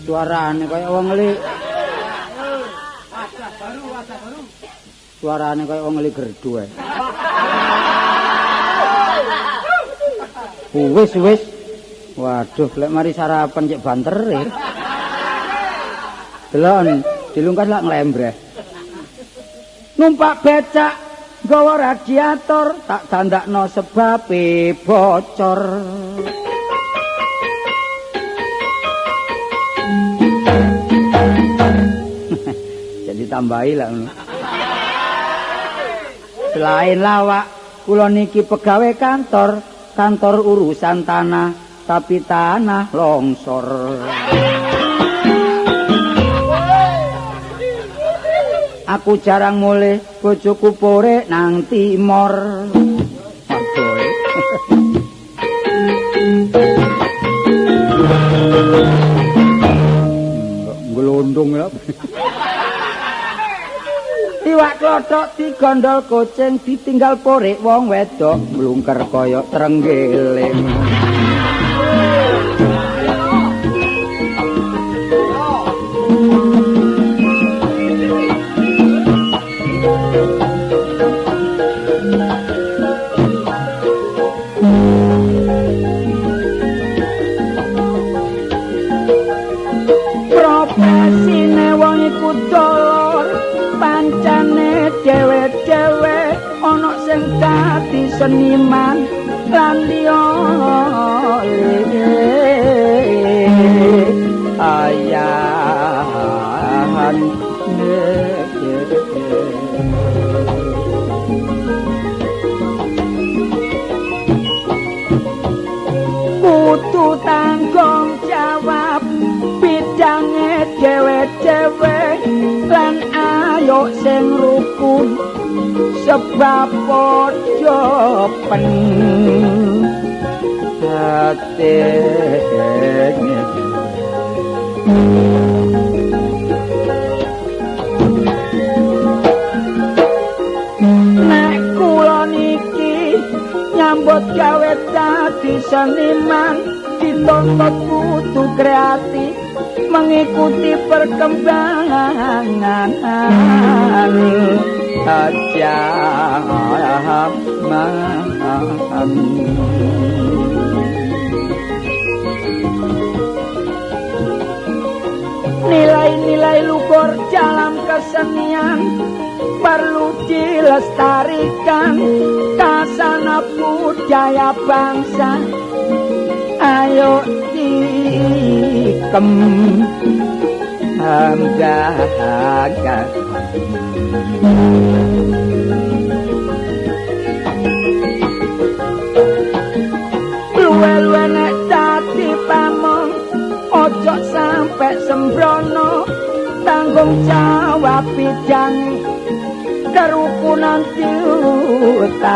Suarane kaya wong ngeli. Suarane kaya wong ngeli gerdu ae. Wis. Waduh, lek mari sarapan cek banter e. Delon, dilungkas lak nglembreh. Numpak becak nggawa radiator tak dandakno sebabe bocor. Jadi tambahi lah ngono. Selain lawak, kula niki pegawai kantor urusan tanah, tapi tanah longsor. Aku jarang mulih, bojoku pore nang timor. Aduh. Ngelondong ya. Iwak klothok digondol kucing ditinggal porek wong wedok mlungker kaya trenggiling. Profesine wong iku dolor pancane dhewe-dhewe ana sing dadi seniman lan liya ayahan kudu tanggung jawab bidange dhewe-dhewe lan ayo sing rukun sebab padha pengatene. Nek kula niki nyambut gawe dadi seniman dituntut kudu kreatif mengikuti perkembangan zaman. Nilai-nilai luhur dalam kesenian perlu dilestarikan kasana budaya bangsa. Ayo dikembangkan. Luwe-luwe nek dadi pamong ojo sampe sembrono tanggung jawab bidang kerukunan diutaham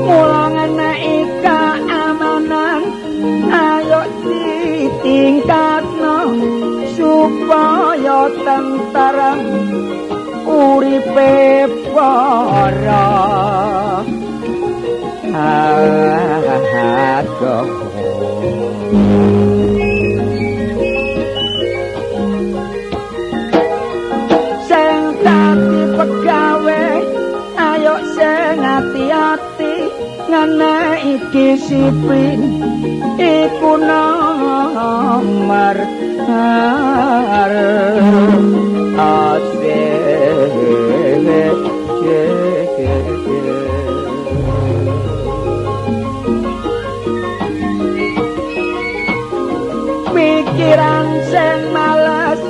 mulang eneki keamanan ayo ditingkatno supaya tentrem uripe para sing dadi pegawe ayo sing ati-ati ngenehi disiplin iku nomor pikiran sing males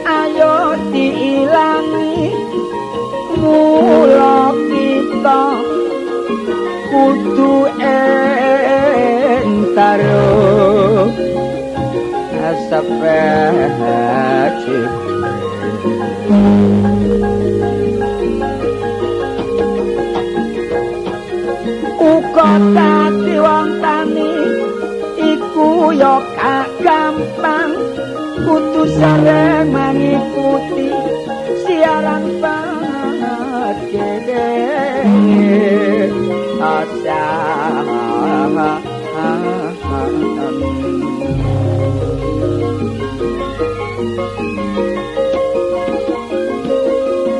ayo diilangi mula peci uga dadi wong tani iku yo gak gampang kudu sering mengikuti siaran pagede asa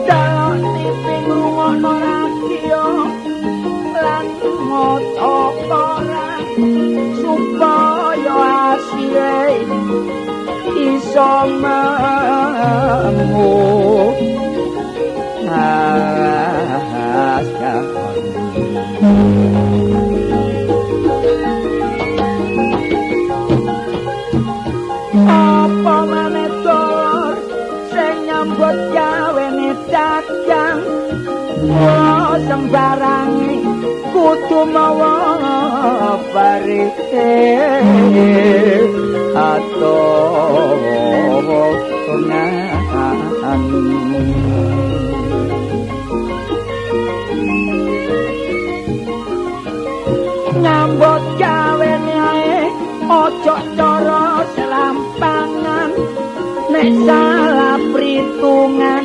dalok TV ngrungokno radio lan maca koran supaya asile iso mengu apa maneh dulur sing nyambut gawene dagang kula sembarange kudu mawa barite atowo pengahan nyambut gawene ae ojo cara selampangan nek salah perhitungan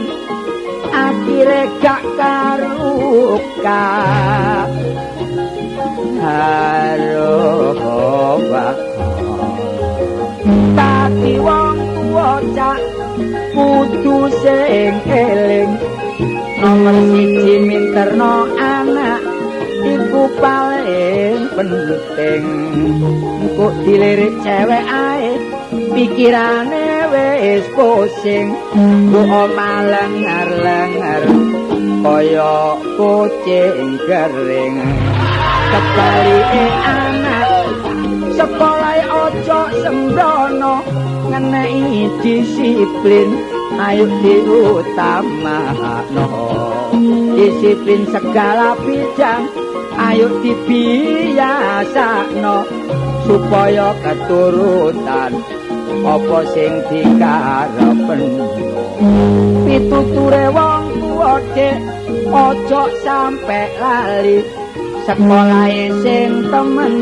akhire gak karuka haroba tapi wong tuwa cak kudu sing eling nomor siji minterno anak iku paling penting engko dilirik cewek ae pikirane wis pusing mbok malengar-lengar kaya kucing kering kebalike anak sekolah ojo sembrono ngenei disiplin ayo diutamakno disiplin segala bidang ayo dibiasakno supaya keturutan apa sing dikarepno pituture wong tuwa dek ojo sampe lali sekolahe sing temen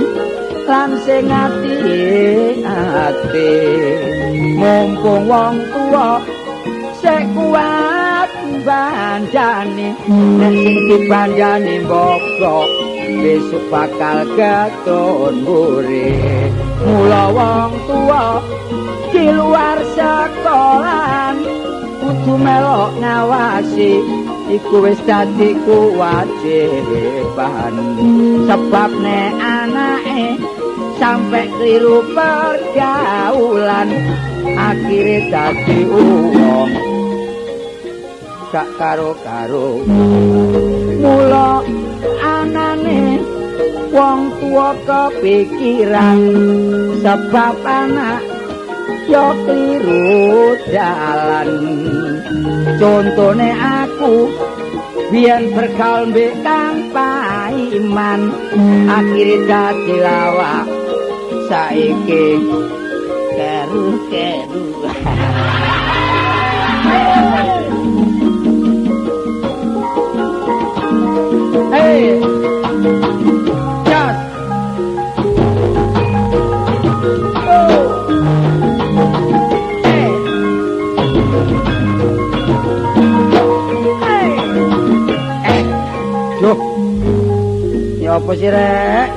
lan sing ati-ati mumpung wong tuwa sik kuat bandane nek sing dibandani mbok besok bakal ketun mburi mula wong tuwa di luar sekolahan kudu melok ngawasi iku wis dadi kewajiban sebab nek anake sampai keliru pergaulan akhirnya dadi wong gak karo-karo mula anane wong tuwa kepikiran sebab anak yo keliru dalan contone aku biyen bergaul mbek Kang Paiman akhire dadi lawak saiki keru-keru hey just apa sih rek?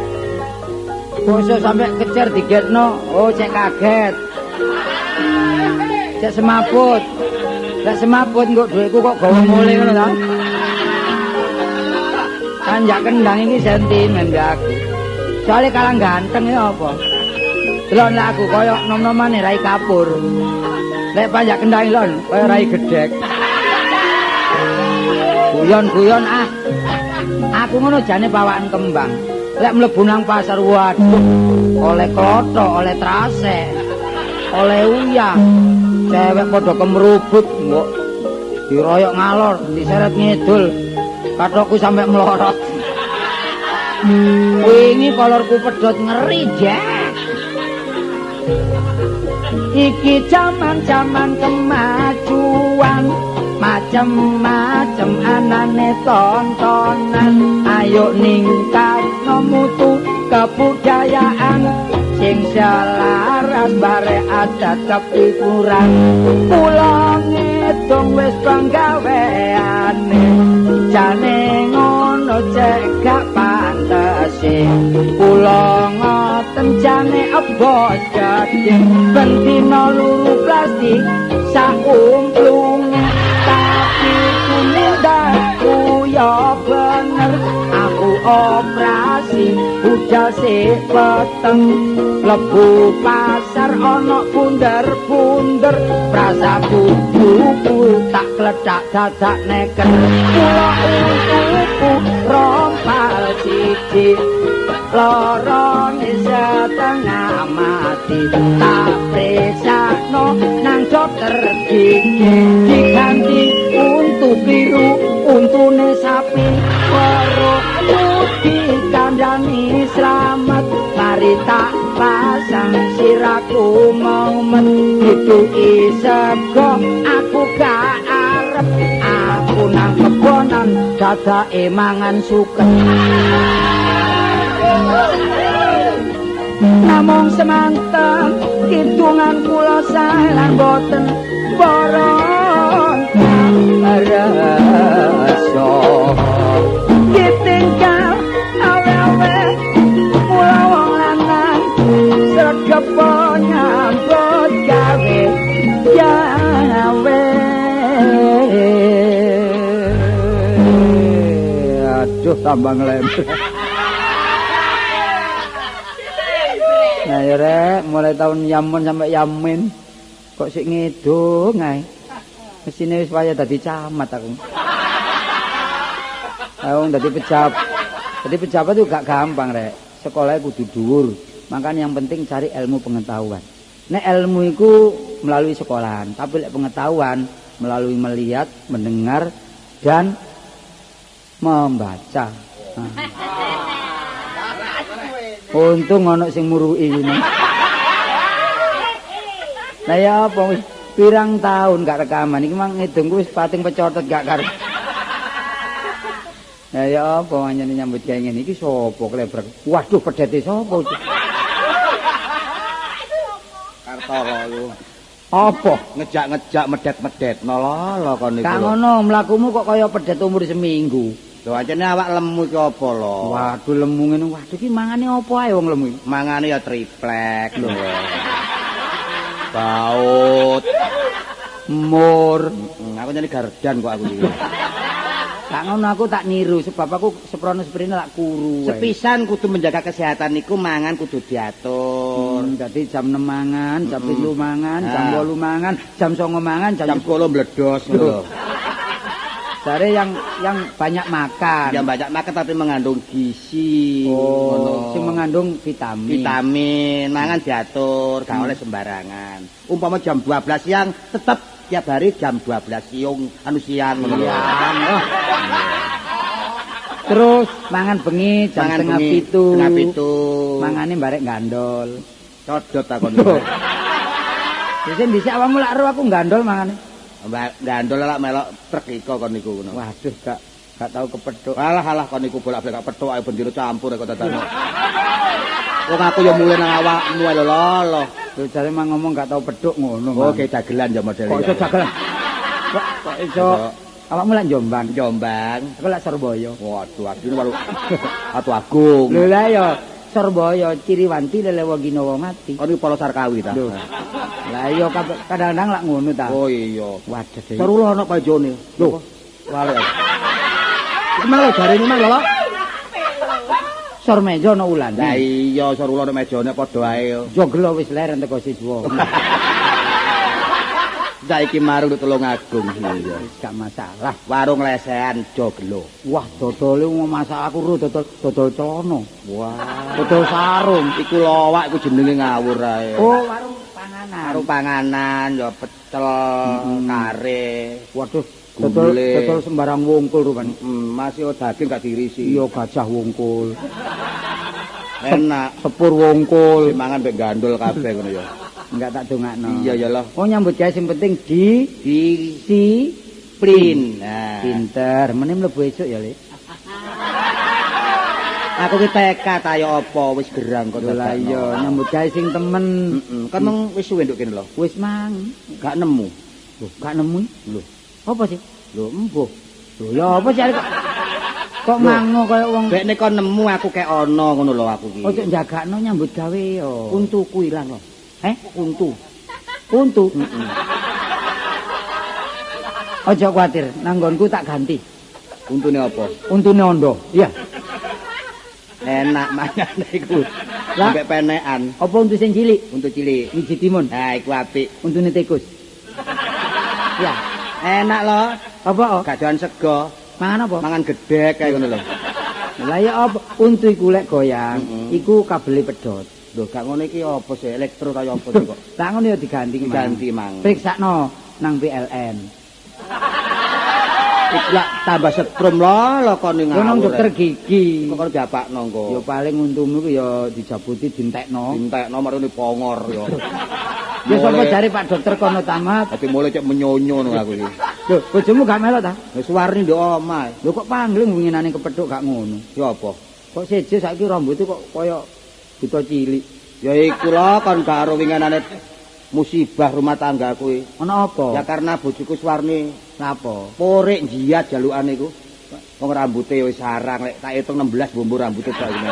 Kok sampai kejar digetno? Oh cek kaget. Cek semaput. Lek semaput kok duitku kok gawe mulih ngono ta? Kanjak kendang iki sentimen mbak aku. Soale kalang ganteng ya apa? Delok nek aku koyo nom-nomane Rai Kapur. Lek panjak kendang lon koyo Rai Gedhek. Guyon-guyon ah. Aku ngono jane bawakan kembang. Lek mlebu nang pasar waduh, oleh klothok, oleh trase, oleh uyah. Cewek padha kemrubut mbok. Diroyok ngalor, diseret ngidul. Kathokku sampe melorot. Wingi kolorku pedhot ngeri, Jek. iki jaman-jaman kemajuan macem-macem anane tontonan ayo ningkatno mutu kebudayaan sing selaras bare adat kepipuran kula ngedong wis penggaweane jane ngono cek gak pantese kula ngoten jane ebos gedhe bendina luru plastik saumplunge tapi kunindaku ya bener aku operasi budal sik peteng lebu pasar ana bunder-bunder prasaku buku tak kledak dadak neken kula untuku rompal siji lorone setengah mati tak presakno nang dokter gigi diganti untu biru untune sapi weruh putih kandhani slamet mari tak pasang siraku momen dituki sego aku gak arep aku nang kebonan dadake mangan suket namung semanten kidungan kula salah boten boron rasa ditinggal awe-awe kula wong lanang sregep nyambut gawe gawe aduh tambah ngelemper. Nah ya rek, mulai tahun Yamun sampai Yamin kok sik ngidung ae. Mesine wis waya dadi camat aku. Aku dadi pejabat. Jadi pejabat itu gak gampang rek. Sekolahnya kudu dhuwur. Makanya yang penting cari ilmu pengetahuan. Nek ilmu itu melalui sekolahan, tapi lek pengetahuan melalui melihat, mendengar dan membaca. Nah. Untung ana sing muruki ngene. Lah ya apa wis pirang tahun gak rekaman iki mang ngidungku wis pating pecotot gak karo. Lah ya apa anyane nyambut gawe ngene iki sapa klebrek. Waduh pedhete sapa iki? Kartolo lu. Apa ngejak-ngejak medet-medet nololo kon niku. Kang ngono mlakumu kok kaya pedhet umur seminggu. Lho ancene awak lemu iki apa lho? Waduh lemu ngene. Waduh iki mangane apa ae wong lemu iki? Mangane ya triplek lho. Baut. Mur. Aku nyene gardan kok aku iki. Gak ngono aku tak niru sebab aku seprono sprene lak kuru. Sepisan kudu menjaga kesehatan niku mangan kudu diatur. Dadi jam 6 mangan, jam 7 mangan, jam 8 mangan, jam 9 mangan, jam 10 bledos lho. Dari yang banyak makan. Yang banyak makan tapi mengandung gizi. Oh, sing mengandung vitamin. Vitamin, mangan diatur, gak oleh sembarangan. Umpama jam 12 siang tetap tiap hari jam 12 siang ngono lho. Terus mangan bengi jam setengah 7. Mangane barek gandol. Codot takon. Dhisik awakmu lak ro aku gandol mangane. Gandol lak melok trek iko kon niku ngono. Waduh gak tau kepethuk. Alah kon niku bolak-balik kepethuk ae bendiro campur kok dadane. Wong aku ya mulih nang awakmu lho lho. Lho jare mang ngomong gak tau pedhuk ngono. Oh, ge dagelan ya modele. Kok iso dagelan? Kok iso awakmu lak Jombang. Jombang. Aku lak Surabaya. Waduh, asline waru Atu Agung. Lho lah ya Surabaya Ciriwanti Lelewo Ginowo mati. Oh niku Polo Sarkawi ta. Lah iya kadang-kadang lak ngono ta. Oh iya. Waduh. Sarula ana pajone. Lho. Wale. Iki mang lho jarene mang lho. Sor meja ana ulan. Lah iya sarula ana mejane padha ae. Yo gelo wis leren teko siswa. Saiki marung Tulung Agung iya. Wis gak masalah. Warung lesehan joglo. Wah, dodole masak aku ro dodol celana. Wah, dodol sarung. Iku lowak iku jenenge ngawur ae. Oh, warung panganan. Warung panganan ya pecel, kare. Waduh, dodol sembarang wungkul rupane. Masih daging gak diirisi. Iya, gajah wungkul. Enak, sepur wungkul. Dimangan mek gandol kabeh ngono ya. Enggak tak dongakno. Iya ya loh. Oh nyambut gawe sing penting disiplin. Nah. Pinter, meneh mlebu esuk ya, Le. Aku ki tekad ayo apa wis gerang kok Lah iya nyambut gawe sing temen. Kan mung wis suwe nduk kene lho. Wis mang. Gak nemu. Loh, gak nemu. Lho, Apa sih? lho embuh. Loh, ya apa sih kok mango kaya wong. Bekne kok nemu aku kek ana ngono lho aku ki. Ojo njagakno nyambut gawe yo. Untuku ilang lho. Untu. Untu. Ojo kuwatir, nanggonku tak ganti. Untune apa? Untune ondo. Iya. Enak mangan iku. Sampai penekan. Apa untu sing cilik? Untu cilik. Wiji timun. Nah, iku apik. Untune tikus. Ya, Enak lho. apa? Gak doan sego. Mangan apa? Mangan gedhek kae ngono lho. Lah ya apa? Untu iku lek goyang, iku kabele pedhot. Lho, gak ngono iki apa sih? Elektro ta apa sih kok? Lah ngono ya diganti Diganti mang. Periksakno nang PLN. Iku lak tambah setrum lho kon ning Yo nang dokter gigi. Kok diapakno engko. Ya paling untumu ku ya dijabuti dintekno. Dintekno marune pongor yo. Ya sapa jare Pak Dokter kono tamat. Dadi mulai cek menyonyo ngono aku iki. Lho, bojomu gak melok ta? Wis warni nduk omah. Lho kok pangling winginane kepethuk gak ngono. Ya apa? Kok seje saiki rambutnya kok kaya buta cilik. Ya iku lho kon karo winginane musibah rumah tangga kuwi. Ana apa? Ya karena bojoku warni Napa? porik jiat jalukane iku. Wong rambuté wis sarang lek tak hitung 16 bombo rambute tok iki.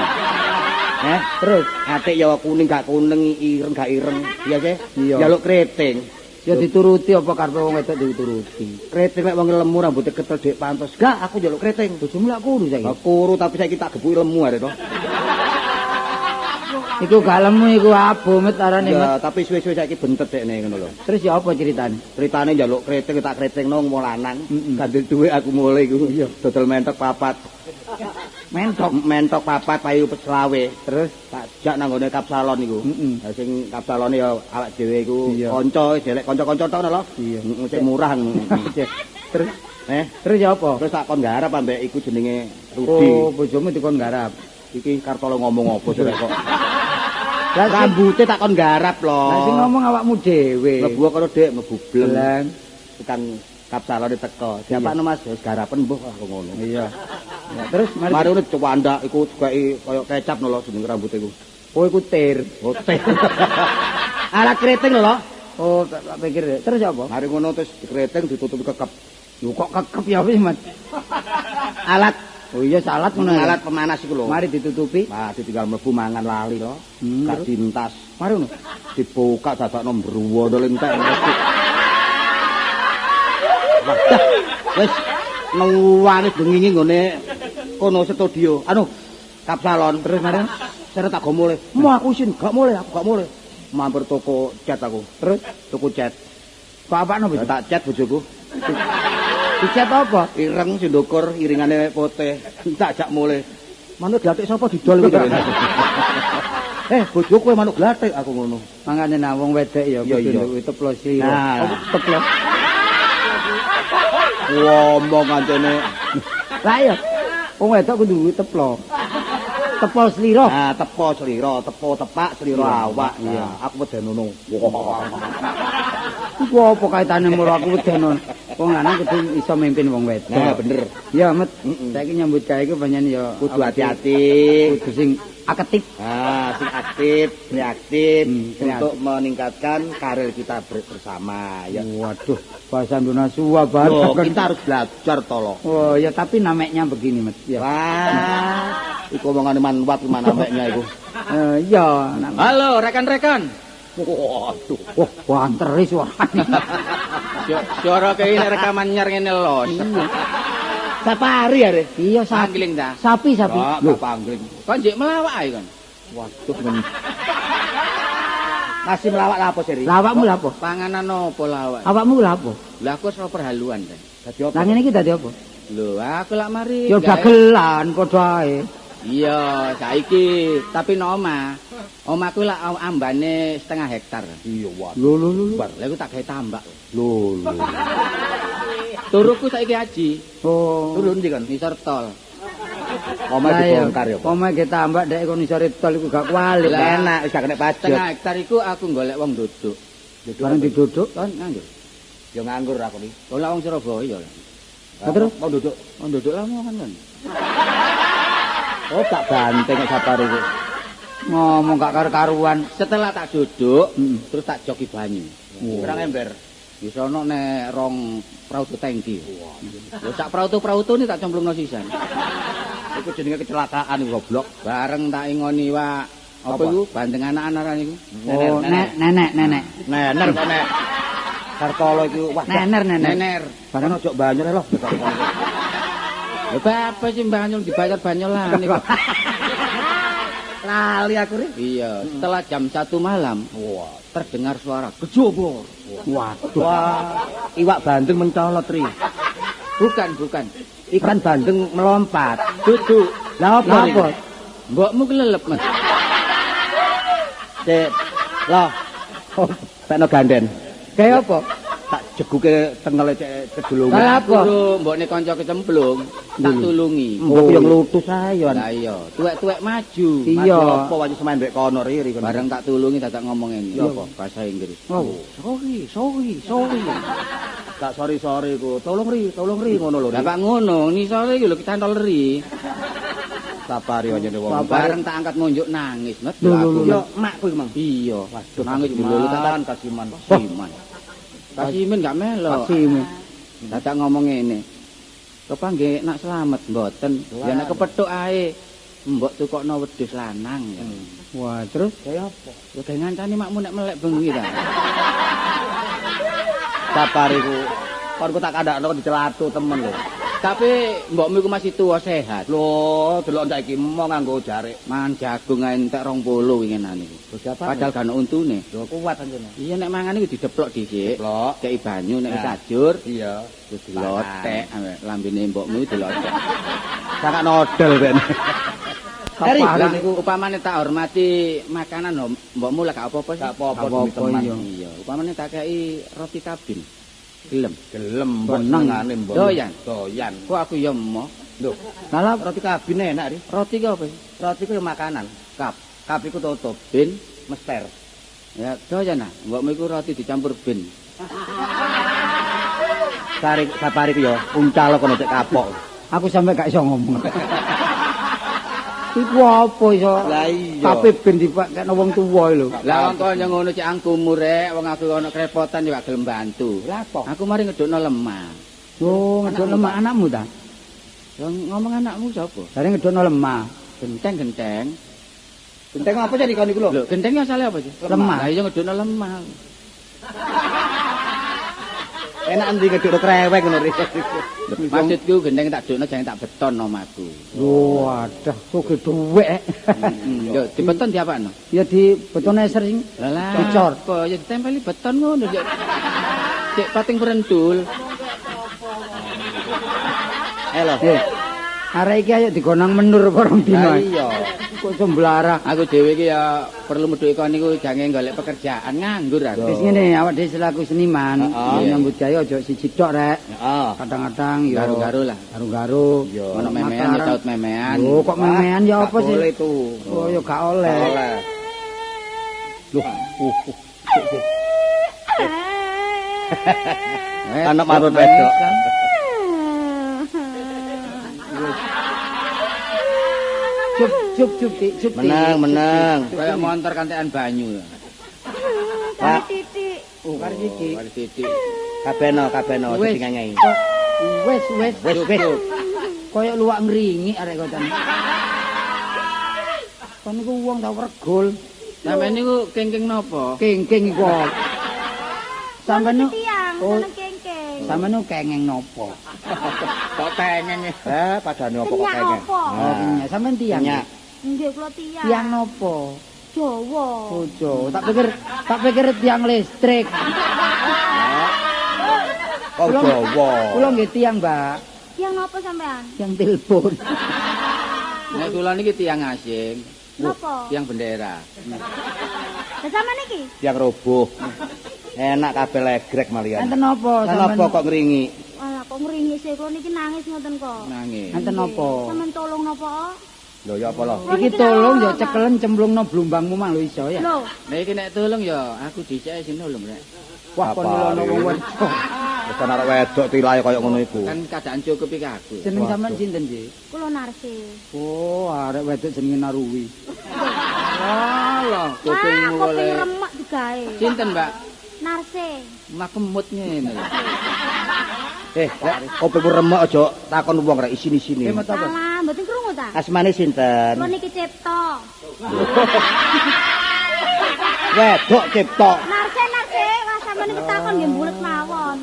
Terus Atik ya kuning gak kuning, ireng gak ireng. Iya sih? Iya. Jaluk keriting. ya dituruti apa karepe wong wedok dituruti. Keriting lek wong lemu rambutnya ketel dek pantos. Gak, aku jaluk keriting. Bojomu lak kuru saiki. Gak kuru tapi saiki tak gebuki lemu arek to. Iku gak lemu iku abu met arane met. Ya, tapi suwe-suwe saiki bentet dekne ngono lho. Terus ya apa ceritane? Ceritane njaluk keriting tak keriting nang wong lanang. Gandel duwe aku mulai iku. Iya. Dodol mentok papat. Mentok papat payu selawe. Terus Tak jak nang ngone kapsalon iku. Lah sing kapsalone ya awak dhewe iku Iya. kanca, delek kanca-kanca tok lho. Iya. Cek murah. terus Terus ya apa? terus tak kon garap ambek iku jenenge Rudi. Oh, bojomu dikon garap. Iki Kartolo ngomong apa sih kok. Lah Rambutnya tak kon garap loh. Lah sing ngomong awakmu dhewe. Mlebu kono Dik, mlebu bleng. Bleng. Tekan kapsalone teko. Siapakno Mas? Wis garapen mbuh aku ngono. Iya. Ya, terus Mari ngono cewandak iku digaki kaya kecap lho jeneng rambut iku. oh iku tir. Hotel. Alat keriting lho. Oh, tak pikir deh. Terus apa? Mari ngono terus keriting ditutupi kekep. Lho kok kekep ya wis, Mat. Alat Oh iya salat ngono. alat pemanas iku lho. Mari ditutupi. Nah, ditinggal mlebu mangan lali lho. Gak Terus? dintas. Mari ngono. Dibuka dadakno mbruwo to lentek. Wis nuwani bengi nggone kono studio. Anu kapsalon terus mari seret tak go mulih. Mau aku isin, gak mulih, aku gak mulih. Mampir toko cat aku. Terus Tuku cat. kok apakno wis? Tak cat bojoku. Dicat apa? Ireng sindukur iringane putih. Tak jak mulih. Manuk glathik sapa didol kuwi. Bojoku kowe manuk glathik aku ngono. Mangane nah wong wedok ya Iya, iya. kudu teplos iki. Nah. Apa teplos? Ngomong kancane. Lah iya. Wong wedok kudu teplos. Tepol slira. Nah, tepo slira, tepo tepak slira awak. Iya. Nah, aku weden ngono. Iku apa kaitane moro aku wedeno. Wong lanang kudu iso mimpin wong wedok. Nah, bener. Ya, Met. Saiki nyambut gawe iku pancen ya Kudu hati-hati. kudu sing aktif. Nah, sing aktif, reaktif kreatif. untuk meningkatkan karir kita bersama ya. Waduh, bahasa Indonesia suwa Loh, banget. kita harus belajar tolo. Oh, ya tapi namanya begini, Met. Ya. Wah, iku omongane manwat mana namanya iku. Iya, Halo rekan-rekan. Waduh, wah, wanteri suarane. suara kayak ini rekaman nyar ngene lho. Safari ya, Re? Iya, sapi. Pangling ta? Sapi. Lho, pangling. Kok njek melawak ae kon. Waduh, men. Masih melawak apa sih, Ri? Lawakmu lha apa? Panganan opo lawak? Awakmu lha apa? Lah aku ora perhaluan ta. Dadi apa? Lah ngene iki dadi apa? Lho, aku lak mari. Ya gawe- dagelan padha ae. Iya, saiki tapi no omah. Omahku lak ambane 1/2 hektar. Iya, waduh. Lho. Lah aku tak gawe tambak. Lho. Turuku saiki haji. Oh. Turun ndi kan? Ngisor tol. Omahe dibongkar ya. Omahe ge tambak dek kon isore tol iku gak kuali. Enak wis gak kena pajak. Setengah hektar iku aku golek wong duduk. Bareng diduduk. Kon nganggur. Ya nganggur aku iki. Ora wong Surabaya ya. Terus mau duduk. Wong duduk lah mau kan. Oh tak banteng nek sapar iku. Ngomong gak karo-karuan. Setelah tak duduk, terus tak joki banyu. Kurang ember. Wis ana nek rong prautu tangki. Lho sak prautu-prautu ni tak cemplungno sisan. Iku jenenge kecelakaan iku goblok. Bareng tak ingoni wa apa iku bandeng anak-anakan iku. Oh, nenek. Nener kok nek. Kartolo iku wah Nener. bareng ojo banyu lho. Ya apa sih banyol dibayar banyolan niku. Lali aku ri. Iya, setelah jam 1 malam, Wah, terdengar suara gejobor. waduh. Wah, iwak bandeng mencolot ri. Bukan. Ikan bandeng melompat. Duduk. Lah apa? Mbokmu kelelep, Mas. Cek. Loh. Tekno ganden. Kayak apa? Tak jeguke tengele cek kedulungan. Lah apa? Guru mbokne kanca kecemplung, tak tulungi. Mbok yo nglutus ae yo. Lah iya, tuwek-tuwek maju. Iya. Apa wae semain mbek kono ri. Bareng tak tulungi dadak ngomong ngene. Iya. Apa? Bahasa Inggris. Oh. Sorry. Tak sori ku. Tolong ri ngono lho. Lah Pak ngono, ni sore iki lho kecantol ri. Sapari wajane wong. Bareng tak angkat ngunjuk nangis, Mas. Yo makku iki, Mang. Iya. Waduh, Nangis dulu tak kasiman. Kasimin gak melo. Kasimin. Dadak ngomong ngene. Kepanggih nak selamat mboten. Ya nek kepethuk ae. Mbok tukokno wedhus lanang ya. Wah, terus Kaya apa? Ya gawe ngancani makmu nek melek bengi ta. Sapari ku. Kon ku tak kandakno dicelatu temen lho. Tapi mbokmu iku masih tua sehat. Lho, delok ndak iki mau nganggo jarik. Mangan jagung ae entek 20 winginan iku. Padahal gak ono untune. Lho kuat anjene. Iya nek mangan iku dideplok dhisik. Deplok. Kei banyu nek wis Nah. ajur, Iya. terus dilotek lambene mbokmu dilotek. Sangat nodel ben. Dari niku upamane tak hormati makanan lho, mbokmu lek gak apa-apa sih. Gak apa-apa Apa-apa, demi teman. Iya, upamane tak kei roti kabin. Gelem. Gelem Benang. senengane mbok. Doyan. Doyan. Kok aku ya emoh. Lho, Salah roti kabin enak ri. Roti ki apa sih? Roti ku yo makanan. Kap. Kap iku tutup, Bin. mester. Ya doyan ah. Mbokmu iku roti dicampur bin. Sapari ku yo uncal kono cek kapok. aku sampe gak iso ngomong. Iku apa iso? Lah iya. Tapi ben dipakekno wong tuwa lho. Lah wong kaya ngono cek angkumu rek, wong aku ana kerepotan ya gak gelem bantu. Lah apa? Aku mari ngedukno lemah. Yo, ngedokno lemah anakmu ta? Ya ngomong anakmu sapa? Bare ngedokno lemah. Genteng. Genteng apa jadi kon iku lho? Lho, genteng asale apa sih? Lemah. Lah iya ngedukno lemah. Enak endi ngedukno krewek ngono ri. Maksudku genteng tak dukno jangan tak beton omahku. Wadah, suge dhuwek. Yo dibeton diapakno? Ya di betone sering Lah dicor. kok ya ditempeli beton ngono ya. Cek pating berendul. Elo. Eh, arek iki ayo digonang menur porong dina. Lah iya. Kok semblarah. Aku dhewe iki ya perlu medhuk kon niku jange golek pekerjaan nganggur aku. Wis ngene, awak dhewe selaku seniman, Heeh. nyambut gawe aja siji tok rek. Heeh. Kadang-kadang ya Garu-garu lah. Garu-garu. Iya. Ono memean ya taut memean. Lho, kok memean ya apa sih? Boleh tuh. Oh, ya gak oleh. Oleh. Loh, anak marun wedok. Cup, Dik. Menang. Kayak montor kantekan banyu ya. Pak, Oh, karo iki. Mari titik. kabeno Wis. dadi nganyai. Wis. Wis. Koyo luwak ngringi arek kocan. Kon niku wong tau regul. Sampeyan niku kengking napa? Kengking iku. Sampeyan niku tiang, Oh. seneng kengkeng. sampeyan niku kengeng nopo? Kok pengen ya. Padane apa kok Tiang kayaknya? apa? Oh, iya. Sampeyan tiang. Nyak. Nggih kula tiang. Tiang nopo? Jawa. Bojo. Tak pikir tiang listrik. Kok Jawa. Kula nggih tiang, Mbak. Tiang napa sampean? Tiang telepon. Nek kula niki tiyang asing, Napa? tiyang bendera. Lah sampean iki? Tiang roboh. Enak kabeh legrek malian. Enten napa Kenapa sampeyan? kok ngringi? Alah Kok ngringis e kula niki nangis ngoten kok. Nangis. Enten apa? Sampeyan tolong napa? Lho ya apa lho? Iki tolong ya cekelen cemplungno blumbangmu mang lho iso ya. Lho, Nek iki nek tolong ya aku dhisik sing nulung rek. Wah kon nilono wong wedok. Wis ana arek wedok tilahe kaya ngono iku. Kan keadaan cukup iki aku. Jeneng sampean sinten, Ji? kula narsis. Oh, arek wedok jenenge Naruwi. Alah, Wah, kupingmu kuping oleh. remek digawe. Sinten, Mbak? Narsis. Makemut ngene lho. Lek kopimu remek aja takon wong rek isini-isini. Kemot apa? Salah, mboten krungu ta? Asmane sinten? Kula niki Cipta. Wedok cipta. Narsis, narsis. Wah, sampeyan niki takon nggih mbulet mawon.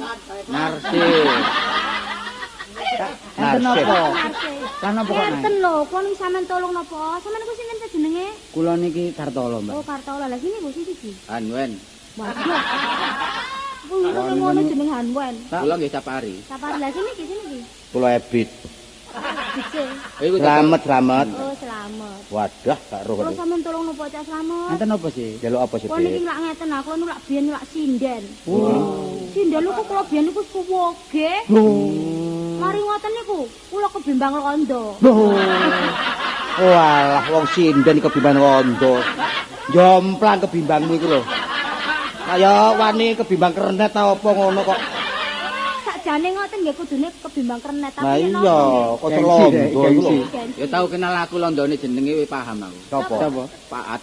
Narsis. Enten Narsis. apa? Narsis. Lan apa kok Enten lho, kula niki sampeyan tolong napa? Sampeyan niku sinten jenenge? Kula niki Kartolo, Mbak. Oh, Kartola. Lah sini Bu siji. Anwen. Waduh. Kuwi ngono jeneng Hanwen. Kula nggih Sapari. Sapar lah sini ki. Kula Ebit. Dicek. Iku Selamat. Oh, selamat. Wadah gak roh. Kula sampeyan tolong napa Cak Slamet? Enten apa sih? Jaluk apa sih, Kula niki Dik? lak ngeten aku nu lak biyen lak sinden. Oh. Sinden niku kula biyen niku suwoge. Mari ngoten niku kula kebimbang londo. Walah wong sinden kebimbang rondo. Jomplang kebimbangmu iku lho. Kaya wani kebimbang kernet ta apa ngono kok. Sakjane ngoten nggih kudune kebimbang kernet Lah yen iya, napa? kok Gengsi, londo Dek, iku gengsi. lho. Ya tau kenal aku londone jenenge wis paham aku. Sopo? Sapa? Paat.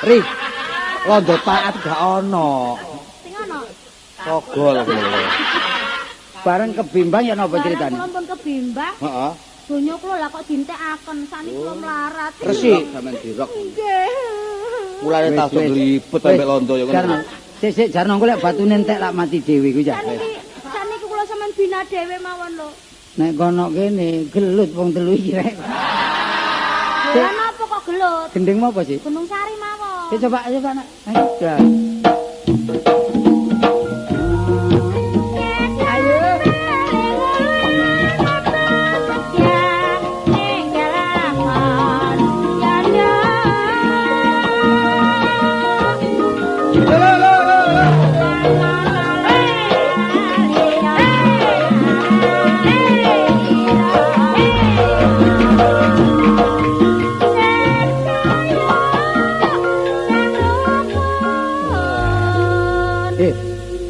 Ri. Londo taat gak ono. Sing ana. Sogol kuwi lho. Bareng kebimbang ya napa Barang ceritane? kula pun kebimbang, Heeh. donya kula lah kok dintekaken sakniki kula melarat. Resik. Sampeyan dirok. Nggih. Mulane Wis, tas wis. nglipet Wis. ambek londo ya Jarno, ngono. sik jarno engko lek batune entek lak mati dhewe ku ya. Sakniki kula sampean bina dhewe mawon lho. Nek kono kene gelut wong telu iki rek. Lah napa kok gelut? Gendengmu apa sih? Gunung Sari mawon. Coba nak. Ayo. Ya. Ayo.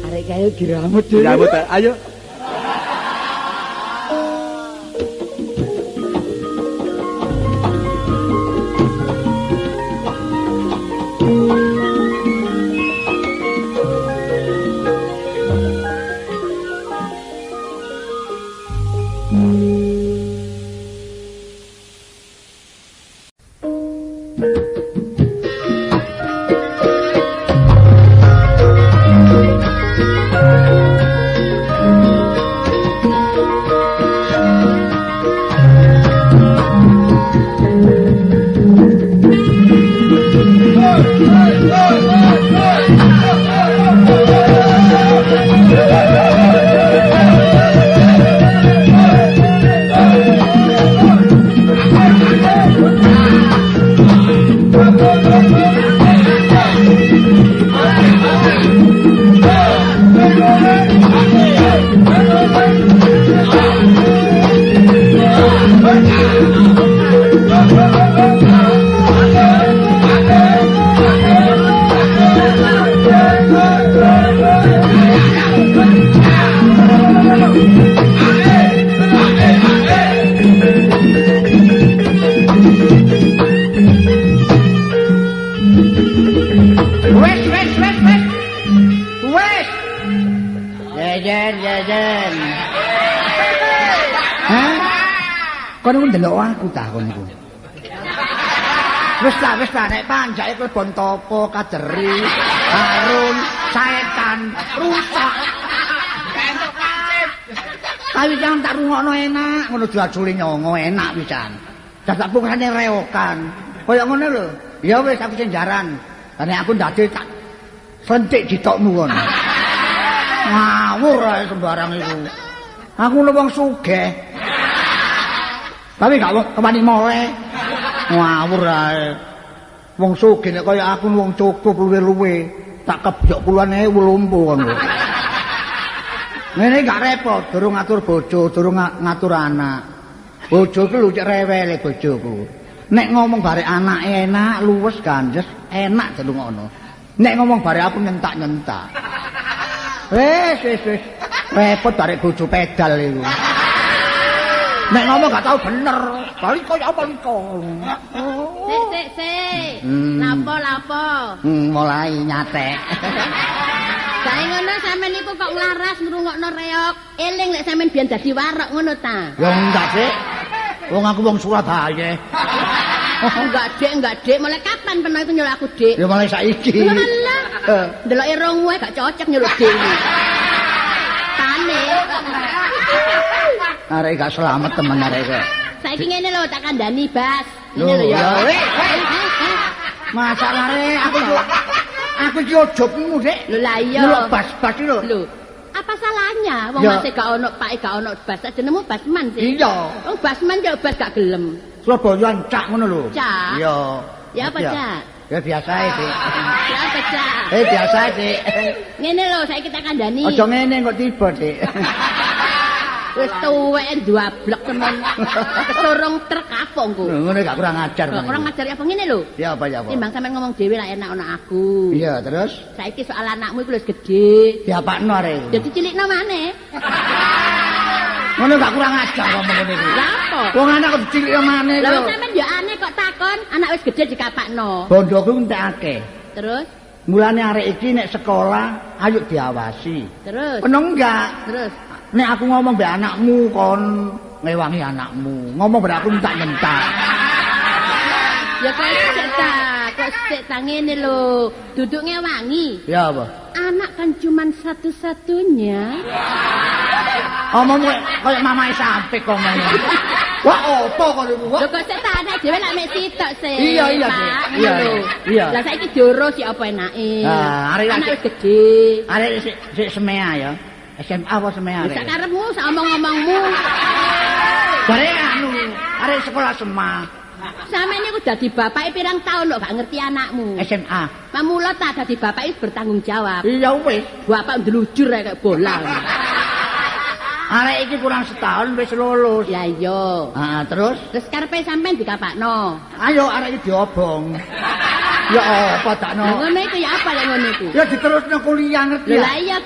Arek kayu diramut dulu. Rambut ayo. Wes. Jajan. Hah? Kon niku ndelok aku ta kon niku. Wis lah nek panjake klebon topo, kajeri, harun, saetan, rusak. Tapi jangan tak rungokno enak, ngono diajuli nyongo enak pisan. Dadak pungkane reokan. Kaya ngono lho. Ya wis aku sing jaran. Lah nek aku ndade tak sentik ditokmu ngono. Ngawur ae sembarang iku. Aku lho wong sugih. Tapi gak kemani moleh. Ngawur ae. Wong sugih nek kaya aku wong cukup luwe-luwe, tak kebjok puluhan ewu lumpuh ngono. Ngene gak repot, durung ngatur bojo, durung ngatur anak. Bojoku lho cek rewele bojoku. Nek ngomong bare anake enak, luwes ganjes, enak delungono. Nek ngomong bare aku nyentak-nyentak. Wis. Repot bare bojo pedal iku. Nek ngomong gak tau bener. Balik koyo apa liko. Sik. Lapo. Mulai nyatek. Sae ngono sampean niku kok nglaras ngrungokno reok. Eling lek sampean biyen dadi warok ngono ta. Ya enggak, Dik. Wong aku wong Surabaya. Enggak, Dik. Mulai kapan peno iku nyuruh aku, Dik? Ya mulai saiki. Alah. Ndeloke rongmu gak cocok nyuruh dhewe. Panik. Arek gak selamat temen arek kok. Saiki ngene lho tak kandhani, Bas. Lho, Ngene lho ya. Masalahnya aku iki ojobmu, Dik. Lho lah iya. Lho bas-bas iki lho. Lho, apa salahnya? Wong Ya. masih gak ono pake gak ono bas, jenengmu Basman sih. Iya. Wong Basman ya bas gak gelem. Surabayaan cak ngono lho. Cak? Iya. Ya apa, Cak? Ya biasa ae, Dik. Ya apa, Cak? Biasa ae, Dik. Ngene lho, saiki tak kandhani. Aja ngene kok tiba, Dik. Wis tuwek dwablek temen. Kesurung truk kapungku. Ngono gak kurang ajar. Kok kurang ngajari apa ngene lho? Ya apa ya apa. Timbang sampean ngomong dhewe lah enak ono aku. Iya, terus Saiki soal anakmu iku wis gedhe. diapakno arek. Dadi cilikno maneh. Ngono gak kurang ajar ngomong ngene iki. Lah apa? Wong anak kok dicilik maneh Lah kok. sampean yo aneh kok takon, anak wis gedhe dikapakno. Bondoku entek akeh. Terus, Mulane arek iki nek sekolah ayo diawasi. terus, Penuh enggak? terus. Nek aku ngomong mbek anakmu kon ngewangi anakmu. Ngomong mbek aku entak-entak. Ya kok sik ta, kok sik ta ngene lho. Duduk ngewangi. Ya apa? Anak kan cuman satu-satunya. Omong koyo mamae sampe kok ngomong. Wah, opo kok niku? Lho kok sik ta anak dhewe lak mek sitok sih. Iya, iya, Pak. Dik. Ngono Iya, lho. iya. Lah saiki diurus ya apa enake. Nah, arek anak lagi- wis gedhe. Arek sik semea ya. SMA apa semea Wis arek? sak karepmu, sak omong-omongmu. Bare anu, arek sekolah Sema, Sampeyan niku dadi bapake pirang taun kok gak ngerti anakmu. SMA. Pamula ta dadi bapak itu bertanggung jawab. Iya wis. Bapak ndelujur kayak bola. Arek iki kurang setahun wis lulus. Ya iya. Ah, terus Terus karepe sampean dikapakno. ayo arek iki diobong. Ya apa Lah takno? ngono iku ya apa lek ngono iku? Ya diterusno kuliah ngerti Lho ya? lah iya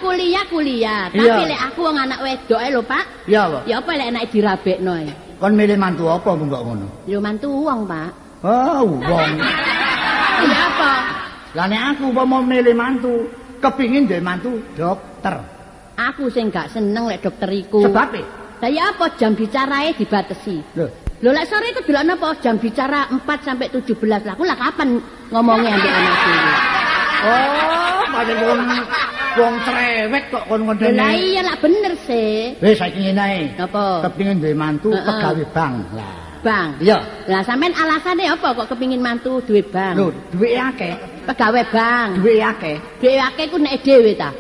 kuliah. Tapi Iya. lek aku wong anak wedok lho, Pak. Ya apa? Ya apa lek enake dirabekno e? Kon milih mantu apa mbok ngono? Yo mantu wong, Pak. Oh, wong. Ya apa? Lah nek aku mau milih mantu, kepingin duwe mantu dokter. Aku sing gak seneng lek dokter iku. Sebab e? Lah ya apa jam bicarae dibatesi? Lho, Lho lek sore iku delokno apa jam bicara 4 sampai 17. Lah aku lah kapan ngomongnya ambek anak dhewe? oh, padha wong cerewet kok kon Lah ngene. iya lah bener sih. Wis saiki ngene ae. Apa? Kepingin duwe mantu Heeh. pegawe bank. Lah. Bang. Iya. Lah sampean alasane apa kok kepingin mantu duwe bang? Lho, duwe akeh, Pegawe bang. duwe akeh. Duwe akeh ku nek dhewe ta.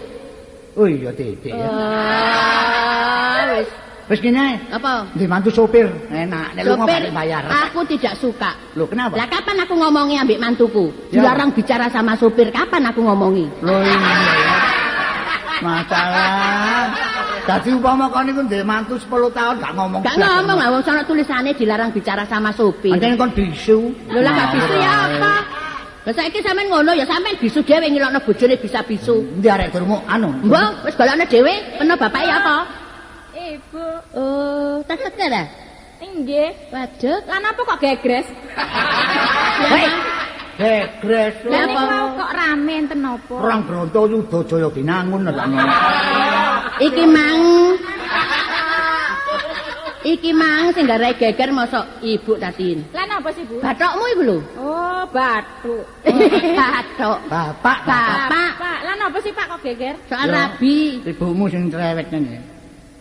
Oh iya, Dede ya. Wis. Wis ngene ae. Apa? Duwe mantu sopir, enak nek lunga Sopir, balik bayar. aku tidak suka. Lho, kenapa? Lah kapan aku ngomongi ambek mantuku? Ya. Dilarang bicara sama sopir, kapan aku ngomongi? Lho iya. Masalah. Dadi umpama kon niku duwe mantu 10 tahun gak ngomong. Gak ngomong lah wong sono tulisane dilarang bicara sama sopir. Pancen kon bisu. Lho lah gak bisu ya apa? Lah saiki sampean ngono ya sampean bisu dhewe ngilokno bojone bisa bisu. Ndi arek durung anu. Mbok wis golekno dhewe, peno bapake ya apa? Ibu, Oh, tak seker ah. inggih. Waduh, Lan apa kok gegres? Hei. Gegres. Lah Lah apa? niku kok rame enten napa? Perang Bronto Jaya Binangun lho sakno. Iki mang sing garai geger mosok ibu tatin. Lan apa sih, Bu? Bathokmu iku lho. Oh, bathuk. Bathok. Bapak, Bapak. Pak, lan apa sih Pak kok geger? Soal Ya. rabi. Ibumu sing cerewet ngene.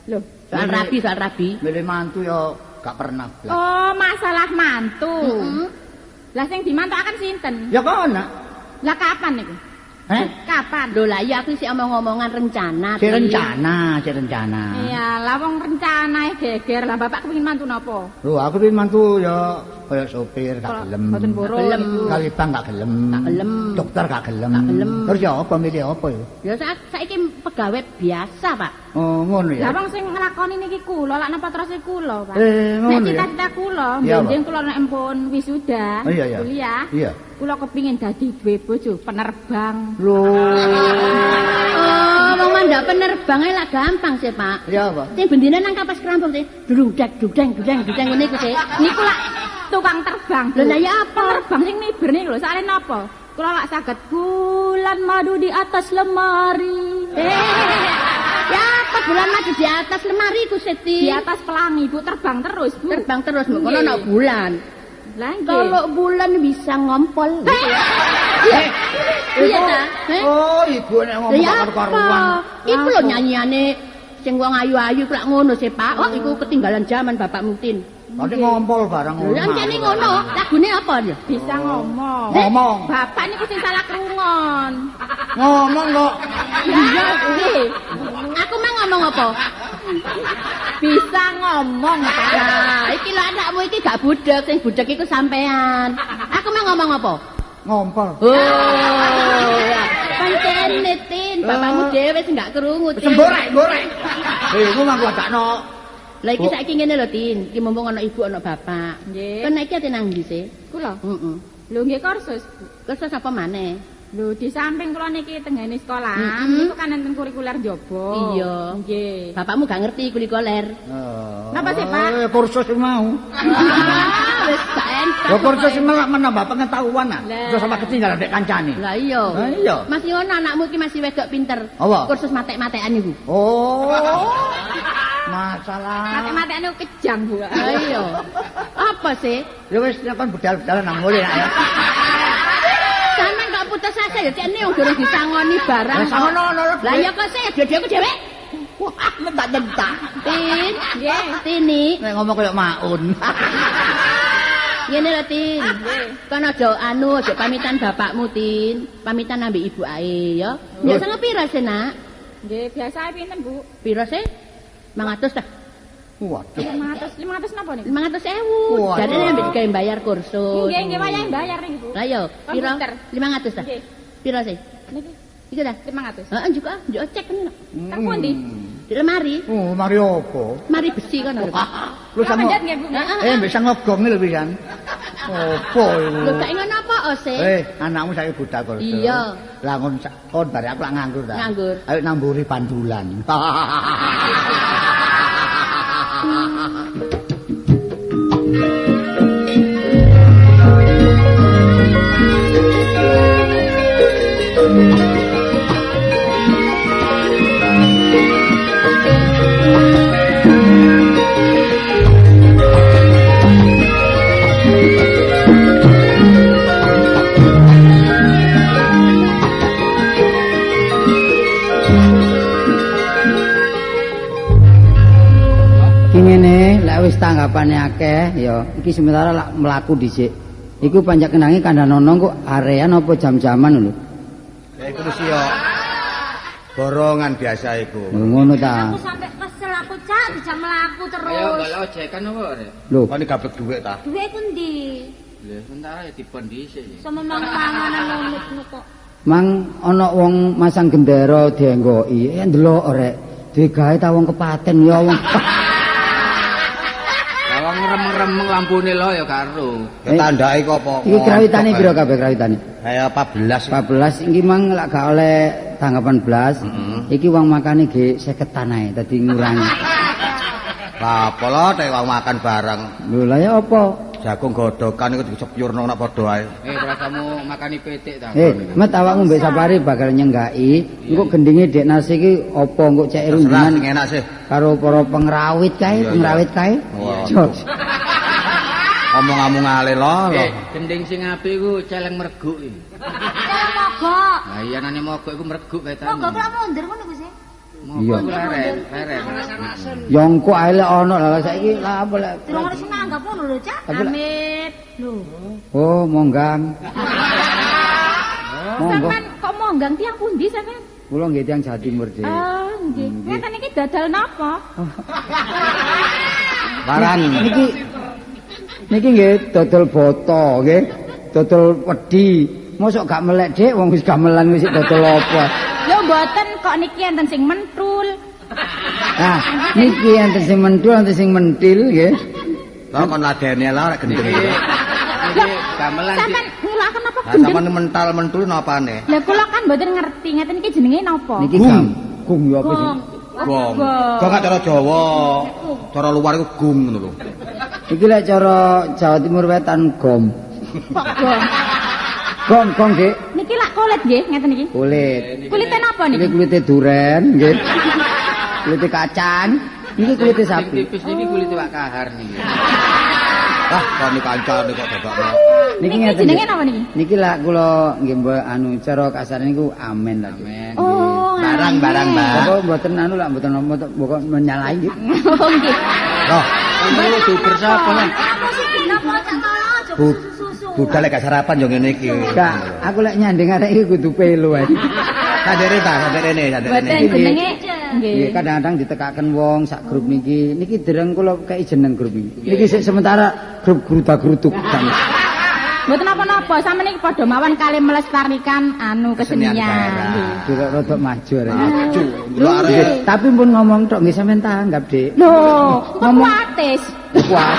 Loh. Soal rabi. Milih mantu ya gak pernah blas. Oh, masalah mantu. Heeh. Lah sing dimantukaken sinten? Ya kok ana. Lah kapan niku? Kapan? Lho lah iya aku sih omong-omongan rencana. Si rencana. Iya, lah wong rencanae geger. Lah bapak kepengin mantu napa? Lho aku pin mantu ya kaya sopir gak gelem. Boten purun. Gelem. Kalibang gak gelem. gelem. Dokter gak gelem. gelem. Terus ya apa milih apa ya? Ya saiki pegawai biasa, Pak. Oh, ngono ya. Lah wong sing nglakoni niki kula, lak napa terus kula, Pak. Nek Nek cita-cita kula, Iya, benjing kula nek empun wisuda, Oh, iya. kuliah. Iya. Kula kepingin dadi duwe bojo penerbang. Lho. Oh, wong mandak penerbang ae lak gampang sih, Pak. Ya apa? Sing bendine nang kapas kerampung sih. Dudeng ngene iku sih. Niku lak tukang terbang. Lho lah ya apa? Terbang sing miber niku lho, sakjane napa? Kula lak saged bulan madu di atas lemari. Ya apa bulan madu di atas lemari ku Siti? Di atas pelangi, Bu, terbang terus, Bu. Terbang terus mbok kono ana bulan. Lah nggih. Kalau bulan bisa ngompol. Iya ta? Oh, ibu nek ngomong Ya karo karuan. Iku lho nyanyiane sing wong ayu-ayu iku lak ngono sih, Pak. Oh, iku ketinggalan zaman Bapak Mutin. Nanti ngompol bareng Lho ancene ngono, lagune apa ya? Bisa ngomong. Ngomong. Bapak niku sing salah krungon. Ngomong kok. Iya, nggih. Aku mah ngomong apa? Bisa ngomong, Pak. Nah, iki lho anakmu iki gak budek, sing budek iku sampean. Aku mah ngomong apa? Ngompol. Oh, pancene Tin, bapakmu dhewe sing gak krungu. Tin. Semborek. Iku mah gua dakno. Lah iki saiki ngene lho Tin, iki mumpung ana ibu ana bapak. Nggih. Kan iki ate nang ndi sih? Kula. Heeh. Lho nggih kursus. Kursus apa maneh? Lho di samping kula niki tenggene sekolah, Mm-mm. niku kan enten kurikuler jaba. Iya. Nggih. Bapakmu gak ngerti kulikoler. Napa sih, Pak? Kursus mau. Wis gak entek. Ya kursus malah menambah pengetahuan ah. Lah. Terus sama ketinggalan dek kancane. Lah iya. Lah iya. Masih ngono anakmu iki masih wedok pinter. Apa? Kursus matek-matekan iku. Oh. Masalah. Mate-mate niku kejang, Bu. Lah iya. Apa sih? Ya wis kan budal-budal nang ngene nak ya. Sampeyan kok putus asa ya cekne wong durung disangoni barang. Lah sangono Lah iya kok sih dhewe-dhewe dhewe. Wah, lentak-lentak. Tin, Nggih. Tini. Nek ngomong koyo maun. Ngene lho Tin. Kan aja aja pamitan bapakmu Tin. Pamitan ambek ibu ae ya. Ya sange pira sih nak? Nggih, biasae pinten, Bu? Pira sih? 500 dah. Waduh. 500 napa niku? 500.000. Waduh. Jadi ambek digawe bayar kursus. Nggih, nggih wayahe bayar niki, Bu. Lah yo, pira? Komputer. 500 dah. Nggih. Pira sih? Niki Iku dah. 500. Heeh, juga cek kan. Teng pundi? Di lemari. Oh, mari opo? Mari besi kan lho. Lu Kula sang manjat nggih, Bu. bisa ngogong lho pisan. Opo iku? Lho gak ngono apa Ose? Anakmu saiki budak kok. Iya. Lah kon bare aku lak nganggur ta. Nganggur. Ayo namburi pandulan. Ngene, lek wis tanggapane akeh ya iki sementara lak mlaku dhisik. Iku panjak kenangi kandhanono kok arean apa jam-jaman lho. Ya iku mesti yo borongan biasa iku. Ngono ta. Aku sampe kesel aku Cak dijak mlaku Ayo terus. golek ojekan apa rek? Lho, Kok gablek dhuwit ta? Duwe ku ndi? Lha sementara ya dipon dhisik. Sama mangan-manganan lunut kok. mang ana wong masang gendera dienggoki. Ndelok rek. Digawe ta wong kepaten ya wong. Lah wong remeng-remeng lampune lho ya karo. Ketandake kok apa? Iki krawitane pira kabeh krawitane? Kaya 14. 14 iki mang lak gak oleh tanggapan blas. Iki wong makane ge 50-an ae dadi ngurangi. Lah apa lho nek wong makan bareng. Lho lah ya apa? Jagung godokan iku disepyurno nak padha ae. Rasamu makani pitik ta. Met awakmu mbek Sapari bakal nyenggaki. Engko gendinge Dek Nasi iki apa engko cek Terserah rundingan sing enak sih. karo para pengrawit kae, Iya, pengrawit kae. Wah. Jos. Omong-omong ale lho. Gending sing apik iku celeng merguk iki. Mogok. Lah iya nane mogok iku merguk kae ta. Mogok kok mundur ngono ku sih. Iya. Leren. Ya engko ae lek ana lah saiki lah apa lek. Durung harus nanggap ngono lho, Cak. Tapi lek- Amit. Lho. Oh, monggang. Monggo. Sampeyan kok Gang tiyang pundi sampean? Kula nggih tiyang Jawa Timur, Dik. Oh, nggih. Ngeten iki dodol napa? Waran. Niki nggih dodol boto nggih. Dodol wedi. Mosok gak melek, Dik, wong wis gamelan wis dodol apa? Lho mboten kok niki enten sing mentul. Nah, niki enten sing mentul, enten sing mentil nggih. Lah kon ladene lah rek gendeng iki. Niki gamelan Sampeyan ngulaken apa Lah gendeng? sampean mental mentul napane? Lah kula kan mboten ngerti, ngeten iki jenenge napa? Niki gung ya apa sih? Gong. Gong gak cara Jawa. Cara luar iku gung ngono lho. Iki lek cara Jawa Timur Wetan gom. Kok gong? Gong, Dik. Niki lak kulit nggih ngeten iki. Kulit. Kulite napa Niki niki? kulite duren nggih. Kulite kacang. Niki kulite sapi. Tipis niki kulit wak kahar niki. Ah, kon iki kancane kok dadakno. Niki ngeten, jenenge Dik. napa niki? Niki lak kula nggih mbok anu cara kasar niku amen ta. Amen. Oh, Barang-barang, Mbak. Apa mboten anu lak mboten mbok menyalahi nggih. Oh nggih. Loh, Ngono duber sapa lan? budal lek gak sarapan yo ngene iki. Kak, aku lek nyanding arek iki kudu pelo ae. Sadere ta, sadere Mboten ne. jenenge nggih. Nggih, kadang-kadang ditekaken wong sak grup niki. Niki dereng kula kei jeneng grup iki. Niki sik sementara grup grudak-gruduk. Mboten napa-napa, sampeyan iki padha mawon kali melestarikan anu kesenian. Nggih. Durok rada maju arek. Maju. Lho Nggih, arek tapi pun ngomong tok nggih sampean tanggap, Dik. Lho, Ngomong- kuatis. Wah,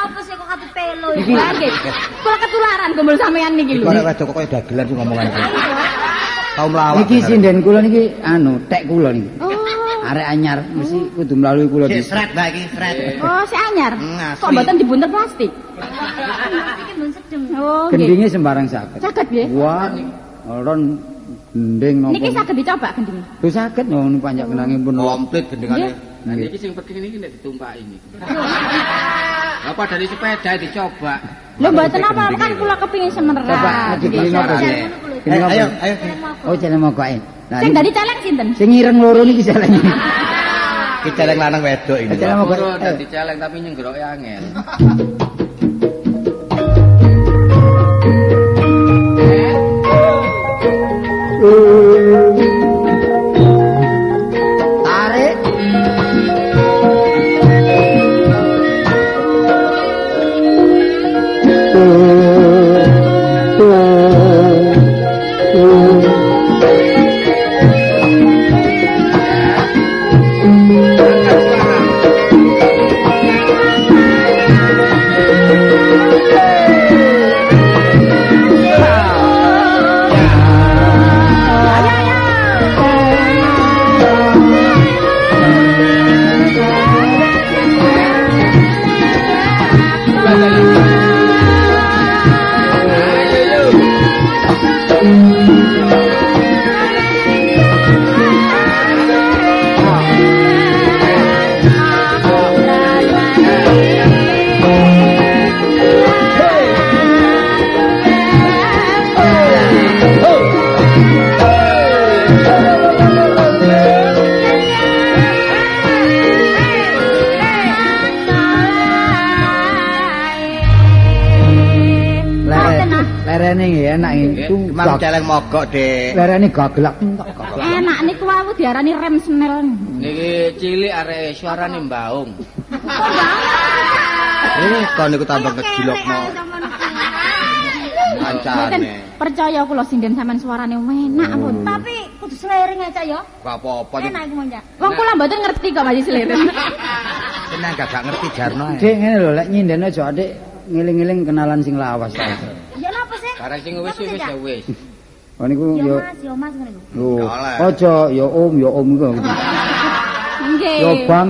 Apa sih kok kabeh pelo iki Nggih. Kula ketularan kumpul sampeyan niki lho. arek wedok kok dagelan sing ngomongan iki. Tau mlawak. niki sinden kula niki anu, tek kula niki. Oh. Arek anyar mesti kudu melalui kula Sik niki. sret Mbak iki, sret. Oh, si anyar. Asli. Kok mboten dibuntel plastik? iki mun sedeng. Oh, nggih. Gendinge sembarang saged. Saged nggih. Wah, ron gending napa. Niki saged dicoba gendinge. Lho saged ngono panjang kenange pun. Komplit gendengane. Nah niki sing penting niki nek ditumpaki niki. Apa dari sepeda dicoba. Lho mboten apa kan kula kepingin semenerang. Coba dibeli napa sih? Ini napa? Ayo, ayo. Oh, jeneng mokoke. Nah, Sing niki- dadi celeng sinten? sing ireng loro niki celeng. Iki celeng lanang wedok ini. Celeng mokoke. Turun dadi celeng tapi nyenggroke angel. Tarik. Lerene nggih enak iki. Mang celeng mogok, Dik. Lerene gaglak. Enak niku aku diarani rem snel. Niki cilik arek suarane mbaung. Ini kon niku tambah ngejilokno Mboten kancane. percaya kula sinden sampean suarane enak ampun. Tapi kudu slering aja ya. Gak apa-apa Enak iku monjak. Wong kula mboten ngerti kok masih seleren. Seneng gak ngerti jarno ae. Dik ngene lho, lek nyinden aja Dik ngiling-ngiling kenalan sing lawas. Ya napa sih? Barang sing wis ya wis. Oh niku Ya yo Mas ngene iku. lho. Ya oleh. Aja ya om iku. Nggih. Ya bang.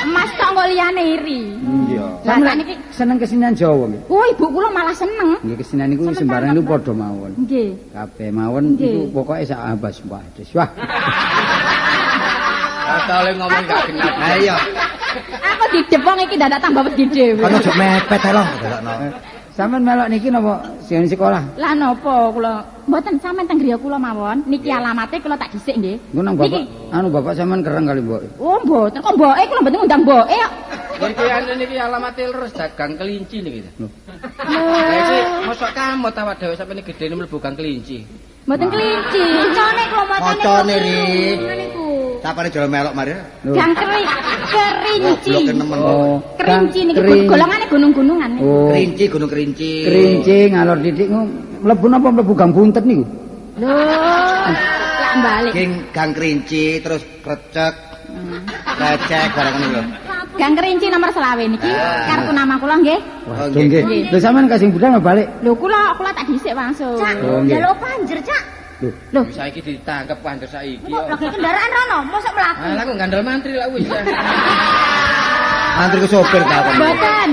Mas tok kok liyane iri. Iya. Lah Sampe sakniki seneng kesenian Jawa nggih. oh ibu kula malah seneng. Nggih kesenian niku sembarang niku padha mawon. Nggih. Kabeh mawon Nggih. niku pokoke sak abas waduh. Wah. Ata oleh ngomong gak genap. Ayo. Aku didepong iki dadak tambah wedi dhewe. Kon ojo mepet ae lho dadakno. Sampeyan melok niki napa sing sekolah? Lah napa kula mboten sampean teng griya kula mawon. Niki alamate kula tak dhisik nggih. Engko nang bapak, anu bapak sampean kereng kali mbok. Oh mboten kok mboke kula mboten ngundang mboke kok. Niki anu niki alamat terus dagang kelinci niki. Lho. Lah iki Mosok kamu awak dhewe sampe gedene mlebu gang kelinci. Mboten kelinci. Macane kula Macane Ri. niku. Sapane jare melok mari. Gang kerinci. Goblok nemen. Oh, Kerinci niki Kering. golongane gunung-gunungan niku. Oh, Kerinci, Gunung Kerinci. kerinci ngalor didik mlebu napa mlebu gang buntet niku? Lho, lak balik. Gang Kerinci terus krecek. Recek barang ngono lho. Gang Kerinci nomor 20 niki kartu nama kula nggih. Oh, Waduh nggih. Lho sampean kasing budal balik. Lho kula tak dhisik langsung. Oh, nggih. Jaluk panjer, Cak. Lho, Saiki ditangkep panjer saiki. Kok lagi kendaraan rono, mosok mlaku. Ah, aku ngandel mantri lah wis. Antri ke sopir ta kon. mboten.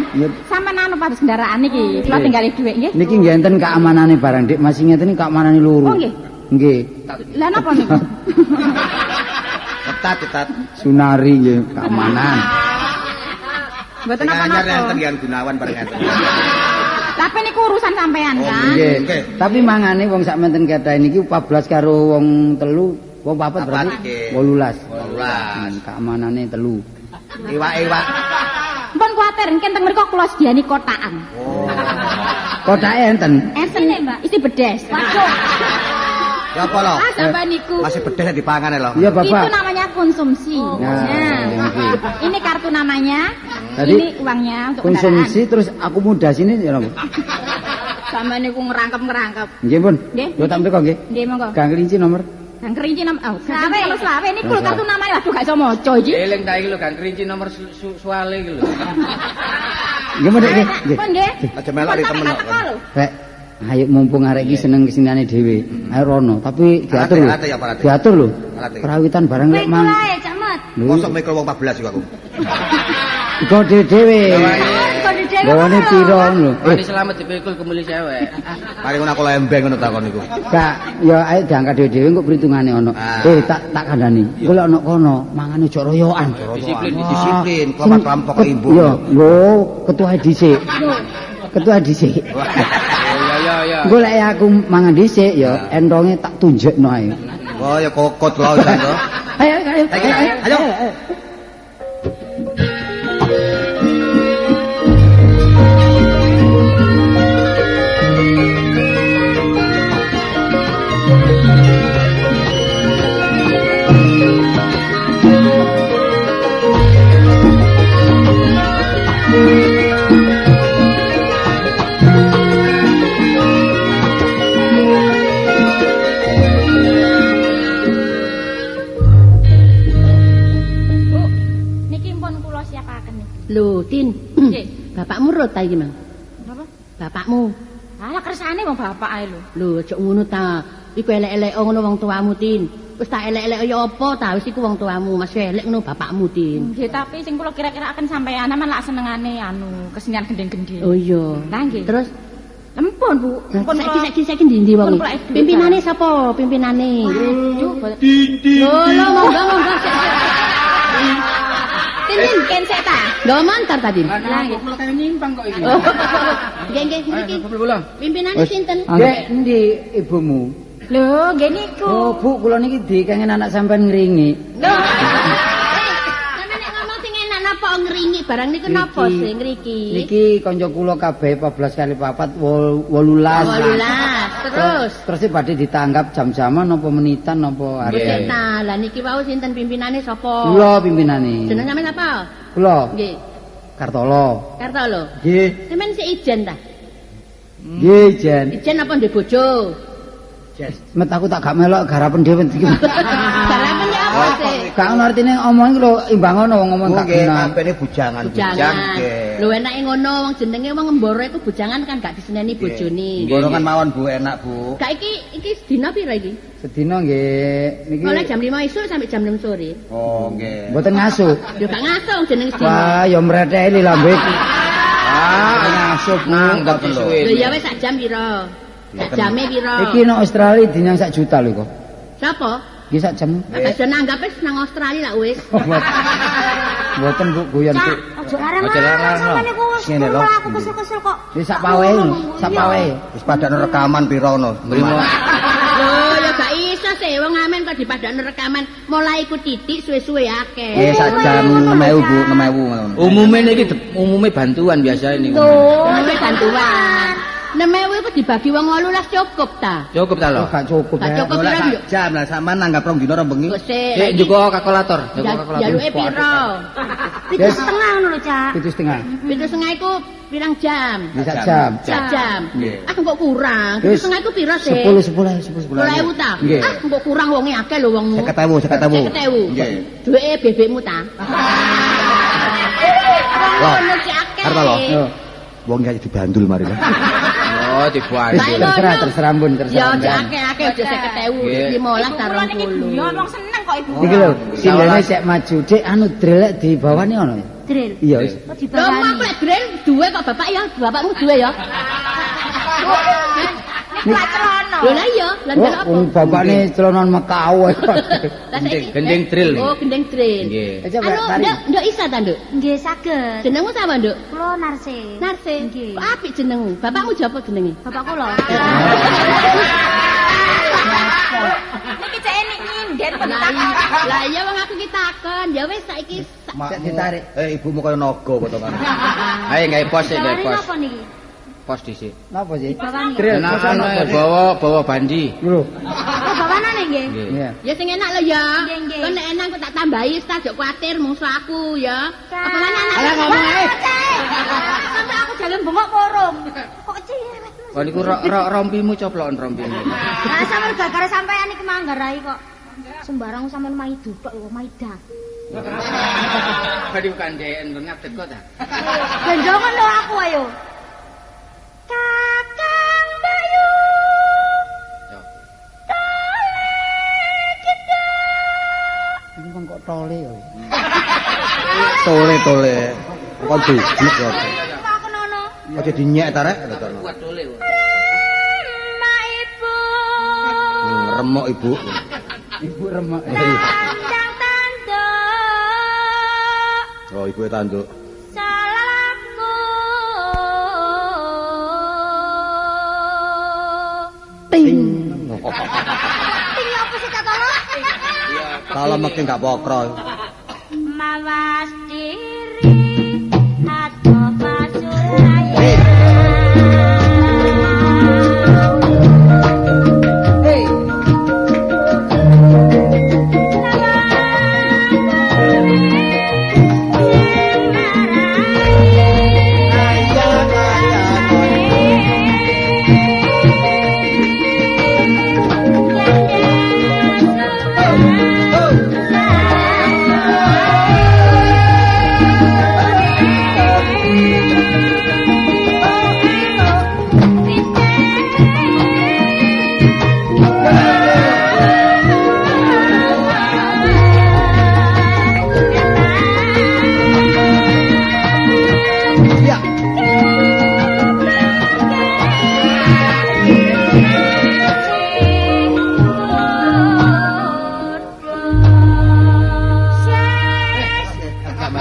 Sampeyan anu pados kendaraan niki. Kula tinggal dhuwit nggih. Niki nggih enten keamanane barang Dik, masih ngeten keamanane loro. Oh nggih. Nggih. Lah napa niku? Ketat. Sunari nggih keamanan. Mboten Anyar napa-napa. enten Yan Gunawan bareng enten. Tapi niku urusan sampean Oh, kan. Nggih. Nggih. Tapi mangane wong sak menten ketahe niki 14 karo wong telu, wong papat berarti nggih. 18. 18. Keamanane telu. Iwak. Mpun kuwatir engken teng mriku kula sediani kotakan. Kotake enten. Esen Mbak, isi bedes. Waduh. Ya apa lho? Ah sampean niku. Masih bedes dipangan lho. Iya, Itu Bapak. namanya konsumsi. Nah, nggih. Ini kartu namanya. Tadi ini uangnya untuk konsumsi terus akomodasi ini ya napa? kendaraan. Sama niku ngerangkep-ngerangkep. Nggih, Pun. Nggih. Lho tak mriko nggih. Nggih monggo. Gang kelinci nomor. Gang Kerinci nom. Oh, Selawe. kalau selawe niku lho kartu namanya waduh gak iso maca iki. Eling ta iki lho gang kelinci nomor suale iki lho. Nggih, Mbak, nggih. Nggih. Pun nggih. Aja melok di temen kok. Rek, ayo mumpung arek iki seneng kesinane dhewe. Ayo rono, tapi diatur lho. Alate ya, Pak, alate. Diatur lho. Alate. Perawitan barang lek Kowe mang. ae, Cak Mat. Lho, Mosok mikro wong 14 iku aku. iku dhewe. Kok di dhewe Bawane ngono. piro lho. Wani selamat dipikul kemuli cewek. Mari ngono aku lembeng ngono takon iku. Gak, ya ayo diangkat dhewe-dhewe kok perhitungane ono. Ah. Tak kandhani. Iku lek ono kono, mangane ojo royokan. Disiplin, kelompok-kelompok ibu. Yo, lho, ketua dhisik. Ketua dhisik. Ya. Engko lek aku mangan dhisik ya entonge tak tunjukno ae. Oh ya kokot lho isan to. Ayo. Ayo. Bu, niki pun kula siapaken niki. Lho, Tin. Nggih. Bapakmu ro ta iki, Mang? Napa? Bapakmu. Alah kersane wong bapak ae lho. Lho, aja ngono ta. Iku elek-elek ngono wong tuamu, Tin. Wis tak elek-elek ya apa ta? Wis iku wong tuamu, masih elek ngono bapakmu, Tin. Nggih, tapi sing kula kira-kira akan sampeyan sampean lak senengane kesenian gendeng-gendeng. Oh iya. Lah nggih. Terus Empun, Bu. Empun saiki ndi wong? Pun pelek duit, Pimpinane sapa? Pimpinane. Aduh, Lho, monggo. Tin kensek ta. Lho, montor tadi. Lah nggih. Kula kaya nyimpang kok iki. Nggih, niki. Belum. Pimpinane sinten? Nggih, endi ibumu? Lho, nggih niku. Oh, Bu, kula niki dikengen anak sampean ngringi. Lho. Sampe nek ngomong sing enak napa ngringi barang niku napa Niki. sing ngriki? Niki kanca kula kabeh 14 kali 4 18. 18. Terus badhe ditangkap jam-jaman apa menitan apa Wis arek. ta, lah niki wau sinten pimpinane sapa? Kula pimpinane. Jeneng sampean apa? Kula Nggih. Kartolo. Karto lho. Nggih. Sampeyan sik ijen ta? Nggih, Jen. Ijen apa ndek bojo? Met aku tak gak melok garapen dhewe iki. Garapen ya apa sih? Gak ono artine omong iki lho imbangono wong ngomong gak Nggih, kena. kabeh bujangan. Bujangan. nggih. Lho enake ngono wong jenenge wong ngemboro iku bujangan kan gak diseneni bojone. Gorongan mawon Bu, enak Bu. Gak iki sedina pira iki? Sedina nggih niki Mulai jam 5 esuk sampai jam 6 sore. Oh, nggih. mboten ngasuh. Yo gak ngaso wong jenenge sedina. Wah, ya mretheki lambe. Ngasup Nanggap lho. suwe. Lho ya wis sak jam pira? Sak jame pira? Iki nang Australia dinyang 1 juta lho kok. Sapa? Iki sak jam. Aja nanggap wis nang Australia lah wis. Mboten Bu guyon Bu. Aja larang. Aja larang, Sampeyan niku Sini lho. aku kesel-kesel kok. Wis sak pawe, sak pawe. Wis padane rekaman pira ngono. Mrimo. Lho ya gak iso sih wong amen kok dipadakno rekaman mulai iku titik suwe-suwe akeh. Nggih, sak jam 6.000 Bu, 6.000 ngono. Umume niki umume bantuan biasa ini. Tuh, bantuan. 6.000 iku dibagi wong 18 cukup ta? Cukup ta lho. Gak cukup Gak ya. cukup Ora pira, sak Nduk? jam lah sampean nanggap rong dina rong bengi. Kok sik. Sik njuko kalkulator. Jaluke pira? 7,5 ngono lho, Cak. 7,5. 7,5 iku pirang jam? Bisa jam. Sak jam. Nggih. Ah kok kurang. Wis. 7,5 iku pira sih? 10. 10.000 ta? Nggih. Ah kok kurang wonge akeh lho wongmu. 50.000. 50.000. Nggih. Duweke bebekmu ta? Loh, Ngono sik akeh. arep lho. Yo. Wong iki dibandul mari. Oh, dibuat. Wis terserah mbun Ya terserah. akeh-akeh aja 50.000, Nggih. 15 ta 20. Yo wong seneng kok ibu. Iki lho, sindene sik maju dik anu drelek dibawani ono. Drill. Iya wis. Kok Lho dibawani? mak lek drill duwe kok bapak ya, bapakmu duwe ya. Nek celana. Lho lah iya, lan Oh, delok apa? wong bapakne celonan Mekau. Lah saiki- Gendeng drill. Oh, gendeng drill. Nggih. Coba Anu, tarik. Nduk isa ta, Nduk? Nggih saged. Jenengmu sapa, Nduk? Kula Narse. Narse. Nggih. Kok apik jenengmu? Bapakmu japa jenenge? Bapak kula. Niki cek enik nyinden kok ditakon. Lah iya wong aku ki takon, ya wis saiki Sik ditarik. Ibumu kaya naga potongan. Ayo gawe pos sik, gawe Bawani pos. napa niki? Pos dhisik. Napa sih? Bawani. Drill. Enak Kosan apa sih? bawa bandi. Lho. Oh, bawanane nggih. Nggih. Iya. ya sing enak lho ya. Nggih, nggih. Kok nek enak kok tak tambahi, tak jok kuwatir mungsu aku ya. Cak. Apa mana anak? Ayo ngomong ae. Sampai aku jalan bengok porong. Kok cilik. Oh niku rompimu coplokan rompimu. Lah sampeyan gara-gara sampean iki manggarai kok. Sembarang sampean maido tok kok maida. Badi bukan deken ngadeg kok ta. Gendongan lho aku ayo. Kakang Bayu. Ini kan kok tole ya. Tole. Kok dugnek kok. Aku nono. Aja dinyek ta rek. Kuat dole. Ma ibu. Remok ibu. Ibu remak. Tandang tanduk. Oh, ibu tanduk. Salahku. Ting. Ting apa sih tak tolong? Kalau mungkin gak pokro. Mawas diri atau pasuraya. Hey.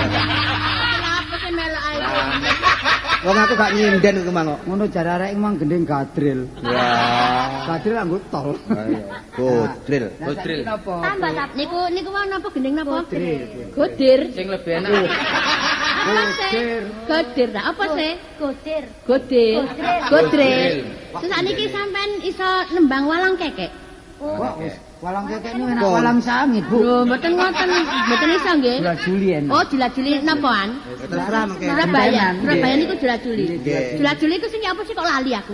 Kenapa sih melok ae? Wong aku gak nyinden iku mang kok. Ngono jar arek mang gendeng gadril. Wah. Gadril anggo tol. Godril. Godril. Napa? Tambah tapi Niku wau napa gendeng napa? Godril. Godir. Sing lebih enak. Apa sih? Godir. Lah apa sih? godir. Godir. Godril. Godril. Terus sakniki sampean iso nembang walang kekek. Kok wis walang kekek ini enak walang sami, Bu. Lho, mboten ngoten, mboten iso nggih. Juli enak. Oh, dilajuli napaan? Terserah mungkin. Surabaya. Surabaya niku dilajuli. Nggih. Dilajuli iku sing apa sih kok lali aku?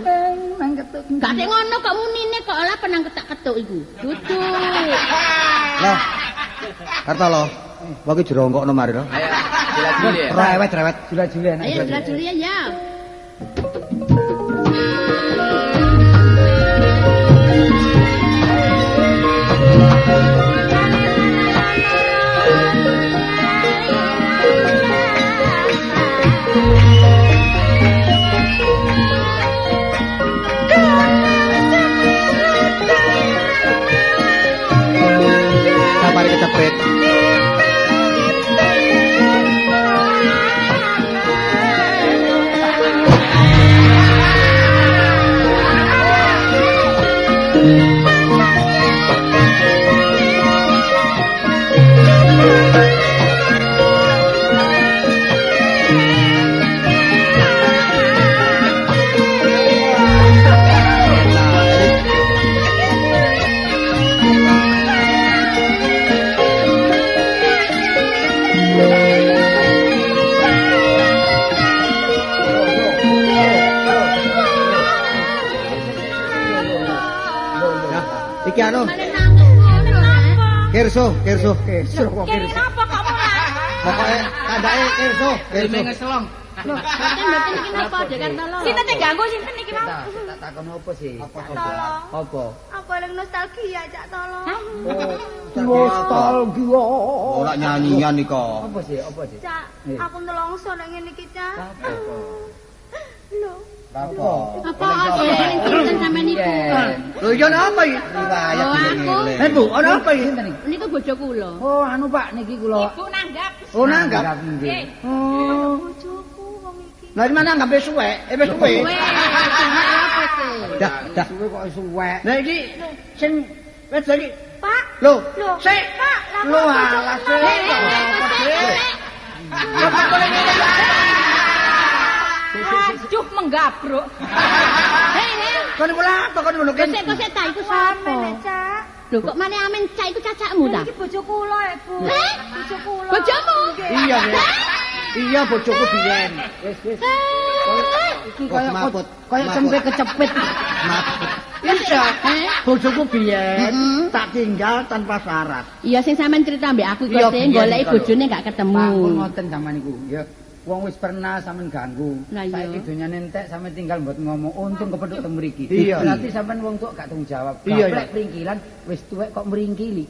Nang ketuk. Gak sik ngono kok munine kok ora penang ketak-ketuk iku. Dudu. Lah. Kartolo. Wong iki jerongkokno mari lho. Ayo dilajuli ya. Rewet. Juli enak. Ayo dilajuli ya. Sapari kecepret. Ki anu. Malah nangis ngono lho. Kirso. Kene napa kok mulai? Pokoke kandhake Kirso. Rime ngeselong. Lho, mboten iki napa Dek Kartolo? Sinten sing ganggu sinten iki mau? Tak takon apa sih? Tolong. Apa? Aku eling nostalgia Cak tolong. Nostalgia. Ora nyanyian iki kok. Apa sih? Apa sih? Cak, aku nelongso nek ngene iki Cak. Apa? Lho, Apa? Apa sing pinten sampean niku? Lho iya napa iki? Riwayat Oh, ngene. aku. Bu, ana apa iki? Niku bojo kula. Oh, anu Pak, niki kula. Ibu nanggap. Oh, nanggap. nggih. Oh. Bojoku wong iki. Lah mana ngambil suwe? Wis suwe. Weh, apa sih? Dah. Suwe kok suwek. Lah iki sing wis iki. Pak, Lho, lho. sik. Pak, Lho alah sik. Lah kok kene ngene ya? Waduh menggabruk. Kon kula apa kon ngono kan? Kok ta iku sapa? Cak. Lho kok mane amen cak iku cacakmu ta? Iki bojo kula, Bu. Heh? Bojo kula. Bojomu? Iya, Nek. Iya bojoku biyen. Wis. Iki Oh, kaya maput. kaya Maput. cempe kecepit. Iya. Eh? Bojoku biyen Mm-mm. tak tinggal tanpa syarat. Iya sing sampean cerita mbek aku Iya, kok sing biyen goleki kalau. bojone gak ketemu. Pak, pun ngoten zaman niku. Ya, wong wis pernah sampean ganggu. Lah iya. Saiki donyane entek sampean tinggal mbot ngomong untung kepethuk teng mriki. Iya. Berarti sampean wong tok gak tanggung jawab. Iya, Gaplek iya. pringkilan wis tuwek kok meringkili.